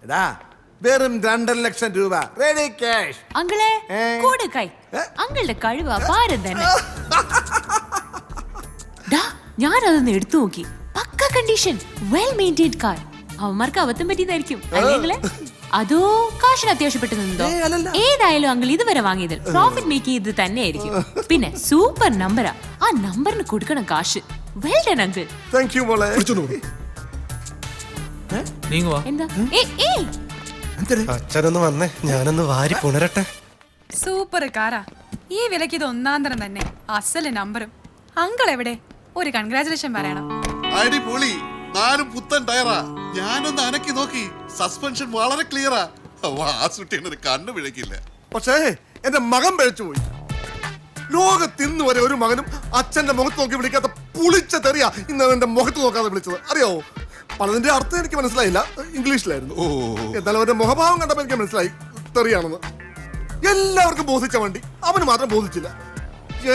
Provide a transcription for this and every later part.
എടാ വെറും 2.5 ലക്ഷം രൂപ റെഡി ക്യാഷ്. അങ്കിളെ കൂടെ കൈ അങ്കിളുടെ കഴിവാ പാരം തന്നെ. ഞാനതൊന്ന് എടുത്തു നോക്കി. പക്ക കണ്ടീഷൻ, വെൽ മെയിൻറ്റൈൻഡ് കാർ. അവന്മാർക്ക് അബദ്ധം പറ്റിയതായിരിക്കും അല്ലേ? അതോ കാശിന് അത്യാവശ്യപ്പെട്ടു നിന്നോ? ഏതായാലും അങ്കിൾ ഇതുവരെ വാങ്ങിയതിൽ പ്രോഫിറ്റ് മേക്ക് ചെയ്ത് തന്നെയായിരിക്കും. പിന്നെ സൂപ്പർ നമ്പറാ, ആ നമ്പറിന് കൊടുക്കണം കാശ്. Well done uncle. Thank you മോളെ. എന്താ അച്ഛനൊന്ന് വന്നേ, ഞാനൊന്ന് വാരി പുണരട്ടെ. സൂപ്പർ കാറാ, ഈ വിലക്ക് ഇത് ഒന്നാന്തരം തന്നെ. അസല് നമ്പറും. അങ്കിൾ എവിടെ? ഒരു കൺഗ്രാചുലേഷൻ പറയണം. അടിപൊളി, 4 പുത്തൻ ടയറാ. ഞാനൊന്ന് അനക്കി നോക്കി, സസ്പെൻഷൻ വളരെ ക്ലിയറാ. വാസുട്ടിന് കണ്ണു പിഴക്കില്ല. പക്ഷേ എന്റെ മകൻ പിഴച്ചു പോയി. ലോകത്തിന്ന് വരെ ഒരു മകനും അച്ഛന്റെ മുഖത്ത് നോക്കി വിളിക്കാത്ത പുളിച്ച തെറിയാ ഇന്ന് എന്റെ മുഖത്ത് നോക്കാതെ വിളിച്ചത്. അറിയാവോ? പലതിന്റെ അർത്ഥം എനിക്ക് മനസ്സിലായില്ല, ഇംഗ്ലീഷിലായിരുന്നു. എന്നാലും അവന്റെ മുഖഭാവം കണ്ടപ്പോ എനിക്ക് മനസ്സിലായി തെറിയാണെന്ന്. എല്ലാവർക്കും ബോധിച്ച വണ്ടി അവന് മാത്രം ബോധിച്ചില്ല.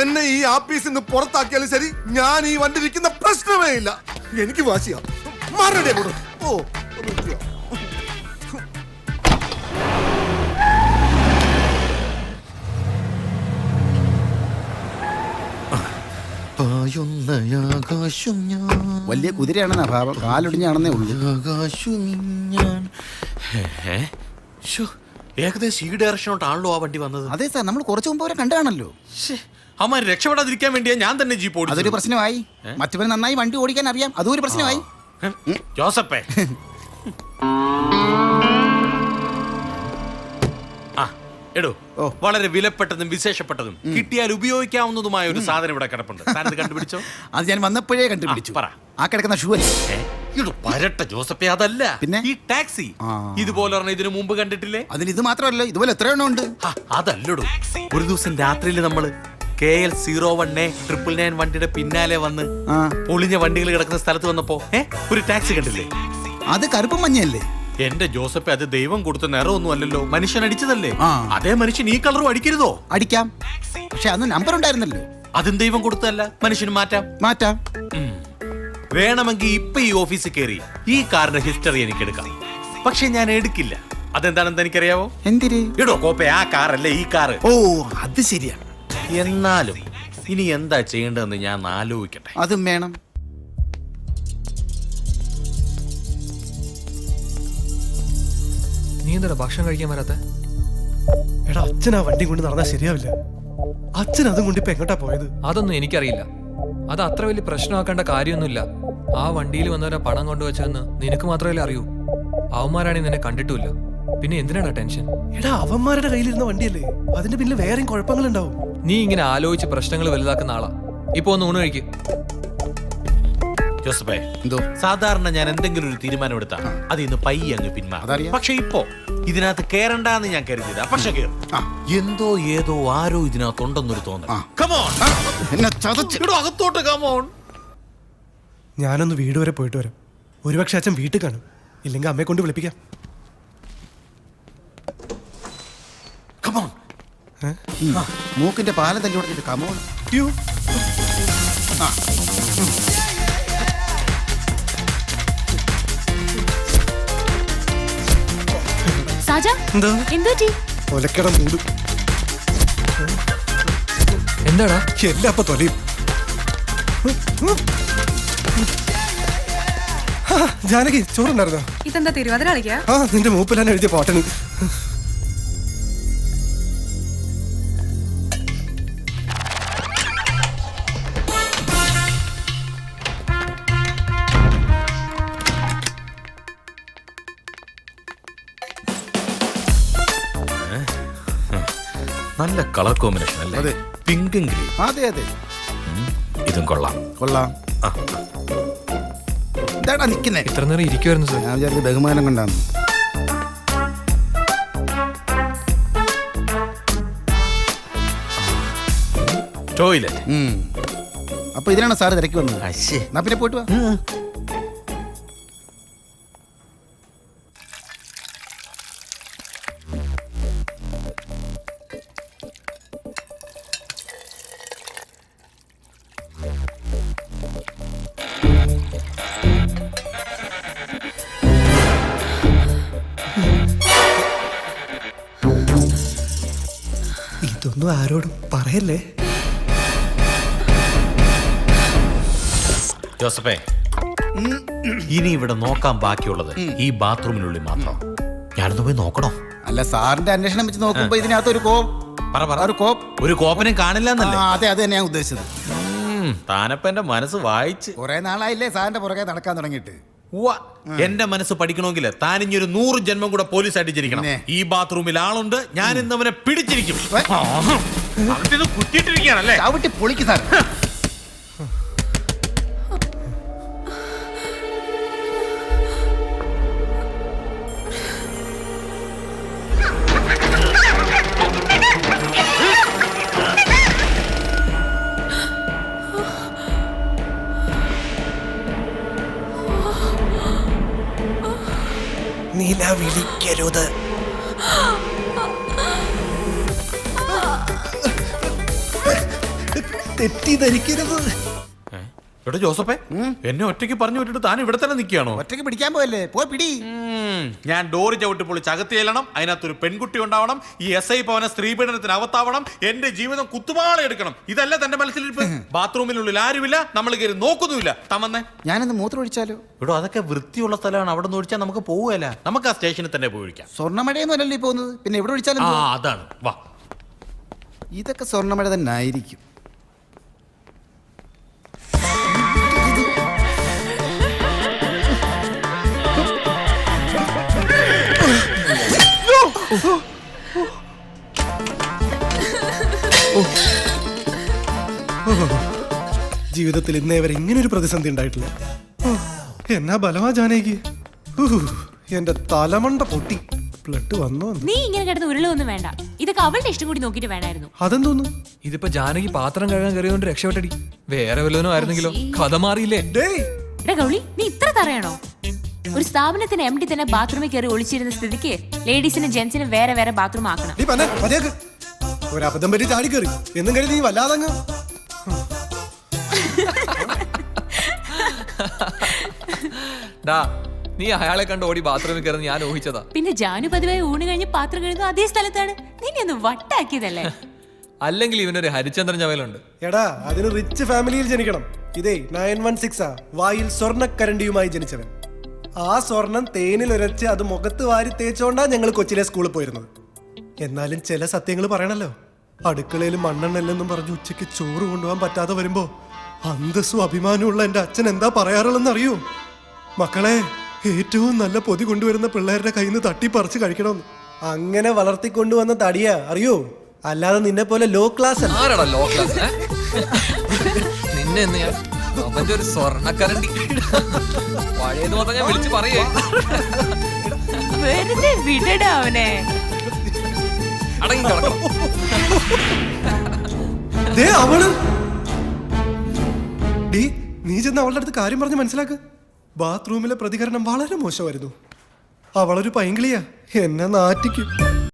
എന്നെ ഈ ആപ്പീസിൽ നിന്ന് പുറത്താക്കിയാലും ശരി, ഞാൻ ഈ വണ്ടി ഇരിക്കുന്ന പ്രശ്നമേ ഇല്ല. എനിക്ക് വാശിയാ. മാറണ്ടേ കൂടെ. വലിയ കുതിരയാണെന്നാ ഭാവം, കാലൊടിഞ്ഞാണെന്നേ ഉള്ളൂ. ഏകദേശം ഈ ഡയറക്ഷനോട്ടാണല്ലോ ആ വണ്ടി വന്നത്. അതെ സാർ, നമ്മൾ കുറച്ചു മുമ്പ് അവരെ കണ്ടാണല്ലോ. അമ്മ രക്ഷപ്പെടാതിരിക്കാൻ വേണ്ടിയാ ഞാൻ തന്നെ ജീപ്പ് ഓടിച്ചത്. അതൊരു പ്രശ്നമായി. മറ്റവന് നന്നായി വണ്ടി ഓടിക്കാൻ അറിയാം, അതും ഒരു പ്രശ്നമായി. ജോസപ്പേ, എടോ, വളരെ വിലപ്പെട്ടതും വിശേഷപ്പെട്ടതും കിട്ടിയാൽ ഉപയോഗിക്കാവുന്നതുമായ ഒരു സാധനം ഇവിടെ കിടപ്പുണ്ട്. താനത് കണ്ടുപിടിച്ചോ? അത് ഞാൻ വന്നപ്പോഴേ കണ്ടുപിടിച്ചു. പറ. ആ കിടക്കുന്ന ഷൂ അല്ലേ? പരട്ട ജോസപ്പേ, അതല്ല. പിന്നെ ഈ ടാക്സി ഇതുപോലെ ഇതിനു മുമ്പ് കണ്ടിട്ടില്ലേ? അതിന് ഇത് മാത്രമല്ലോ, ഇതുപോലെ എത്ര എണ്ണം ഉണ്ട്. അതല്ലടോ, ഒരു ദിവസം രാത്രിയിൽ നമ്മള് KL 01A 999 വണ്ടിയുടെ പിന്നാലെ വന്ന് പൊളിഞ്ഞ വണ്ടികൾ കിടക്കുന്ന സ്ഥലത്ത് വന്നപ്പോ ഒരു ടാക്സി കണ്ടില്ലേ? അത് കറുപ്പും മഞ്ഞല്ലേ? എന്റെ ജോസഫ്, അത് ദൈവം കൊടുത്ത നിറമൊന്നും അല്ലല്ലോ, മനുഷ്യൻ അടിച്ചതല്ലേ. അതേ മനുഷ്യൻ ഈ കളറും അടിക്കരുതോ? അടിക്കാം, പക്ഷെ അന്ന് നമ്പർ ഉണ്ടായിരുന്നല്ലോ. അതും ദൈവം കൊടുത്തല്ല, മനുഷ്യന് മാറ്റാം. വേണമെങ്കിൽ ഇപ്പൊ ഈ ഓഫീസിൽ കയറി ഈ കാറിന്റെ ഹിസ്റ്ററി എനിക്ക് എടുക്കാം. പക്ഷെ ഞാൻ എടുക്കില്ല. അതെന്താണെന്ന് എനിക്കറിയാവോ? എന്തിന്? ഇടോ കോപ്പെ, ആ കാറല്ലേ ഈ കാറ്. ഓ, അത് ശരിയാണ്. എന്നാലും ഇനി എന്താ ചെയ്യേണ്ടതെന്ന് ഞാൻ ആലോചിക്കട്ടെ. അതും വേണം. നീ എന്താ ഭക്ഷണം കഴിക്കാൻ വരാത്ത? എടാ, അച്ഛൻ ആ വണ്ടി കൊണ്ട് നടന്നാൽ ശരിയാവില്ല. അച്ഛൻ അതും കൊണ്ട് ഇപ്പൊ എങ്ങോട്ടാ പോയത്? അതൊന്നും എനിക്കറിയില്ല. അത് അത്ര വലിയ പ്രശ്നമാക്കേണ്ട കാര്യമൊന്നുമില്ല. ആ വണ്ടിയിൽ വന്നവരെ പണം കൊണ്ടുവച്ചതെന്ന് നിനക്ക് മാത്രമല്ലേ അറിയൂ. അവന്മാരാണെങ്കിൽ നിന്നെ കണ്ടിട്ടുമില്ല. പിന്നെ എന്തിനാണ് ടെൻഷൻ? എടാ, അവന്മാരുടെ കയ്യിലിരുന്ന വണ്ടിയല്ലേ, അതിന്റെ പിന്നിൽ വേറെയും കുഴപ്പങ്ങളുണ്ടാവും. നീ ഇങ്ങനെ ആലോചിച്ച് പ്രശ്നങ്ങൾ വലുതാക്കുന്ന ആളാ. ഇപ്പൊ ഒന്ന് ഊണ് കഴിക്കും. ജോസഫേ, സാധാരണ ഞാൻ എന്തെങ്കിലും ഒരു തീരുമാനം എടുത്താ അത് ഇന്ന് പയ്യെ അങ്ങ് പിന്മാറും. പക്ഷെ ഇപ്പോ ഇതിനകത്ത് കേറണ്ടെന്ന് ഞാൻ കരുതിയതാ. പക്ഷെ എന്തോ ഏതോ ആരോ ഇതിനകത്തുണ്ടെന്നൊരു തോന്നൽ. അകത്തോട്ട് കമോൺ. ഞാനൊന്ന് വീട് വരെ പോയിട്ട് വരാം. ഒരുപക്ഷെ അച്ഛൻ വീട്ടിൽ കാണും, ഇല്ലെങ്കിൽ അമ്മയെ കൊണ്ട് വിളിപ്പിക്കാം. മൂക്കിന്റെ പാലം തല്ലി കൊടുത്തിട്ട് കമോൺ. എന്താടാ എല്ലാം അപ്പൊ തൊലയും. ജാനകി, ചോറുണ്ടായിരുന്നോ? ഇതെന്താ തിരുവാതിര കളിക്കാ? നിന്റെ മൂപ്പിലാണ് എഴുതിയ പാട്ടാണ്. നല്ല കളർ കോമ്പിനേഷൻ അല്ലേ? പിങ്കും ഗ്രീൻ. അതെ, ഇതും കൊള്ളാം. എന്താടാ നിക്കുന്നേ? ഇത്ര നേരം ഇരിക്കുവായിരുന്നു സാർ. ഞാൻ വിചാരിച്ച ബഹുമാനം കൊണ്ടാണ്. ടോയ്ലറ്റ്. അപ്പൊ ഇതിനാണ് സാറ് തിരക്കി വന്നത്. എന്നാ പിന്നെ പോയിട്ട് വാ. ഇതൊന്നും ആരോടും പറയല്ലേ. ജോസഫേ, ഇനി ഇവിടെ നോക്കാൻ ബാക്കിയുള്ളത് ഈ ബാത്റൂമിനുള്ളിൽ മാത്രം. ഞാനൊന്ന് പോയി നോക്കണോ? അല്ല, സാറിന്റെ അന്വേഷണം വെച്ച് നോക്കുമ്പോ ഇതിനകത്ത് ഒരു ഒരു കോപ്പനും കാണില്ല എന്നല്ലേ? അതെ, അത് തന്നെ ഞാൻ ഉദ്ദേശിച്ചത്. താനപ്പ എന്റെ മനസ്സ് വായിച്ച്. കുറെ നാളായില്ലേ സാറിന്റെ പുറകെ നടക്കാൻ തുടങ്ങിയിട്ട്. എന്റെ മനസ്സ് പഠിക്കണമെങ്കിൽ താൻ ഇനി ഒരു 100 ജന്മം കൂടെ പോലീസായിട്ട് ജനിക്കണം. ഈ ബാത്റൂമിൽ ആളുണ്ട്, ഞാൻ ഇന്ന് അവനെ പിടിച്ചിരിക്കും. കുറ്റിയിട്ടിരിക്കുകയാണല്ലേ? ചവിട്ടി പൊളിക്ക് സാർ. നില വിളിക്കരുത്. തെറ്റിദ്ധരിക്കരുത്. എടാ ജോസഫേ, എന്നെ ഒറ്റയ്ക്ക് പറഞ്ഞു വിട്ടിട്ട് താൻ ഇവിടെ തന്നെ നിൽക്കുകയാണോ? ഒറ്റയ്ക്ക് പിടിക്കാൻ പോയല്ലേ, പോയി പിടി. ഞാൻ ഡോറ് ചവിട്ടി പൊളിച്ച് അകത്ത് ചെല്ലണം. അതിനകത്തൊരു പെൺകുട്ടി ഉണ്ടാവണം. ഈ SI ഭവന സ്ത്രീപീഡനത്തിന് അവത്താവണം. എന്റെ ജീവിതം കുത്തുപാള എടുക്കണം. ഇതല്ല തന്റെ മനസ്സിലിരിപ്പ്. ബാത്റൂമിനുള്ളിൽ ആരുമില്ല, നമ്മൾ കയറി നോക്കുന്നുമില്ല. തമ്മന്നേ, ഞാനൊന്ന് മൂത്രം ഒഴിച്ചാലോ? ഇവിടെ അതൊക്കെ വൃത്തിയുള്ള സ്ഥലമാണ്. അവിടെ നിന്ന് ഒഴിച്ചാൽ നമുക്ക് പോവുകയല്ല. നമുക്ക് ആ സ്റ്റേഷനിൽ തന്നെ പോയി ഒഴിക്കാം. സ്വർണ്ണമഴയൊന്നും അല്ലല്ലോ ഈ പോകുന്നത്, പിന്നെ എവിടെ ഒഴിച്ചാലും അതാണ്. വാ, ഇതൊക്കെ സ്വർണ്ണമഴ തന്നെ ആയിരിക്കും. ജീവിതത്തിൽ ഇന്നേ വരെ ഇങ്ങനെ ഒരു പ്രതിസന്ധി ഉണ്ടായിട്ടില്ല. എന്നാ ബലമാ ജാനകി. എന്റെ തലമണ്ട പൊട്ടി. ബ്ലഡ് വന്നോ? നീ ഇങ്ങനെ കിടന്ന് ഉരുളൊന്നും വേണ്ട. ഇതൊക്കെ അവളുടെ ഇഷ്ടം കൂടി നോക്കിട്ട് വേണമായിരുന്നു. അതെന്തോന്നു? ഇതിപ്പോ ജാനകി പാത്രം കഴുകാൻ കയറിയോണ്ട് രക്ഷപ്പെട്ടടി. വേറെ വല്ലവനും ആയിരുന്നെങ്കിലോ കഥ മാറിയില്ലേ? എടാ ഗൗളി, നീ ഇത്ര തറയണോ? ഒരു സ്ഥാപനത്തിന് MD തന്നെ ബാത്റൂമിൽ കയറി ഒളിച്ചിരുന്ന സ്ഥിതിക്ക് ലേഡീസിനും ജെന്റ്സിനും വേറെ വേറെ ബാത്റൂം ആക്കണം. ഒരു അബദ്ധം പറ്റി ചാടി കയറി എന്നും കരുതി നീ വല്ലാതങ്ങ്. നീ അയാളെ കണ്ട് ഓടി ബാത്റൂമിൽ കയറി ഞാൻ ഊഹിച്ചതാ. പിന്നെ ജാനു പതിവായി ഊണ് കഴിഞ്ഞ് പാത്രം കഴിയുന്നു അതേ സ്ഥലത്താണ്. നിന്നെ ഒന്ന് വട്ടാക്കിയതല്ലേ? അല്ലെങ്കിൽ ഇവനൊരു ഹരിചന്ദ്രൻ ചവലുണ്ട്. എടാ, അതിന് റിച്ച് ഫാമിലിയിൽ ജനിക്കണം. ഇതേ 916 വായിൽ സ്വർണ്ണക്കരണ്ടിയുമായി ജനിച്ചവൻ. ആ സ്വർണം തേനിൽ ഉരച്ച് അത് മുഖത്ത് വാരി തേച്ചോണ്ടാ ഞങ്ങൾ കൊച്ചിലെ സ്കൂളിൽ പോയിരുന്നത്. എന്നാലും ചില സത്യങ്ങൾ പറയണല്ലോ. അടുക്കളയിൽ മണ്ണെണ്ണല്ലെന്നും പറഞ്ഞ് ഉച്ചയ്ക്ക് ചോറ് കൊണ്ടുപോകാൻ പറ്റാതെ വരുമ്പോ അന്തസ്സും അഭിമാനമുള്ള എന്റെ അച്ഛൻ എന്താ പറയാറുള്ളെന്ന് അറിയോ? മക്കളെ, ഏറ്റവും നല്ല പൊതി കൊണ്ടുവരുന്ന പിള്ളേരുടെ കയ്യിൽ നിന്ന് തട്ടിപ്പറിച്ച് കഴിക്കണമെന്ന്. അങ്ങനെ വളർത്തിക്കൊണ്ടുവന്ന തടിയാ, അറിയോ? അല്ലാതെ നിന്നെ പോലെ ലോ ക്ലാസ് ആരാടാ ലോ ക്ലാസ്? നിന്നെ അവന്റെ ഒരു സ്വർണ്ണക്കരണ്ടി പഴയത് മൊത്തം ഞാൻ വിളിച്ചു പറയേ. വെറുതെ വിടടാ അവനെ. അടങ്ങി കിടക്കണം. നീ ചെന്ന് അവളുടെ അടുത്ത് കാര്യം പറഞ്ഞ് മനസ്സിലാക്ക്. ബാത്റൂമിലെ പ്രതികരണം വളരെ മോശമായിരുന്നു. അവളൊരു പൈങ്കിളിയാ, എന്നെ നാറ്റിക്കും.